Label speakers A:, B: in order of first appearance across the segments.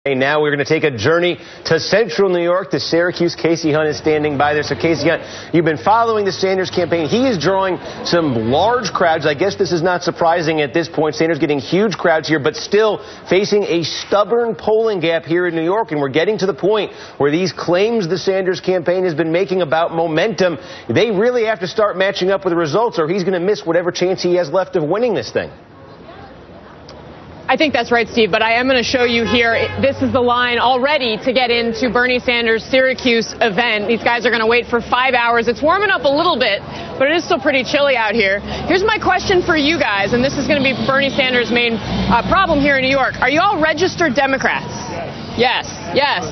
A: Hey, now we're going to take a journey to central New York. To Syracuse. Kasie Hunt is standing by there. So, Kasie Hunt, you've been following the Sanders campaign. He is drawing some large crowds. I guess this is not surprising at this point. Sanders getting huge crowds here, but still facing a stubborn polling gap here in New York. And we're getting to the point where these claims the Sanders campaign has been making about momentum, they really have to start matching up with the results, or he's going to miss whatever chance he has left of winning this thing.
B: I think that's right, Steve, but I am going to show you here. This is the line already to get into Bernie Sanders' Syracuse event. These guys are going to wait for 5 hours. It's warming up a little bit, but it is still pretty chilly out here. Here's my question for you guys, and this is going to be Bernie Sanders' main problem here in New York. Are you all registered Democrats? Yes. Yes.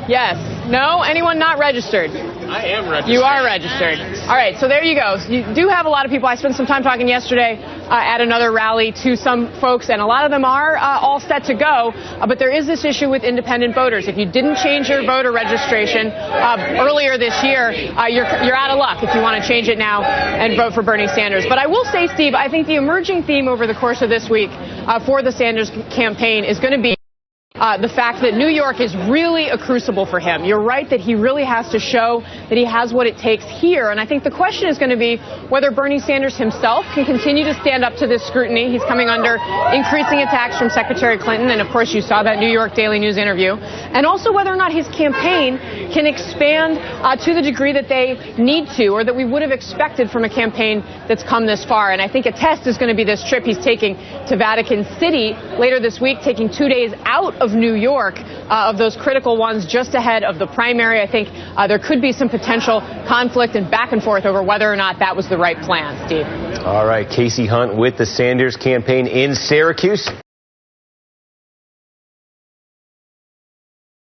B: Yes. No? Anyone not registered?
C: I am registered.
B: You are registered. All right, so there you go. You do have a lot of people. I spent some time talking yesterday at another rally to some folks, and a lot of them are all set to go. But there is this issue with independent voters. If you didn't change your voter registration earlier this year, you're out of luck if you want to change it now and vote for Bernie Sanders. But I will say, Steve, I think the emerging theme over the course of this week for the Sanders campaign is going to be the fact that New York is really a crucible for him. You're right that he really has to show that he has what it takes here. And I think the question is going to be whether Bernie Sanders himself can continue to stand up to this scrutiny. He's coming under increasing attacks from Secretary Clinton. And, of course, you saw that New York Daily News interview. And also whether or not his campaign can expand to the degree that they need to, or that we would have expected from a campaign that's come this far. And I think a test is going to be this trip he's taking to Vatican City later this week, taking 2 days out of New York, of those critical ones just ahead of the primary. I think there could be some potential conflict and back and forth over whether or not that was the right plan, Steve.
A: All right, Kasie Hunt with the Sanders campaign in Syracuse.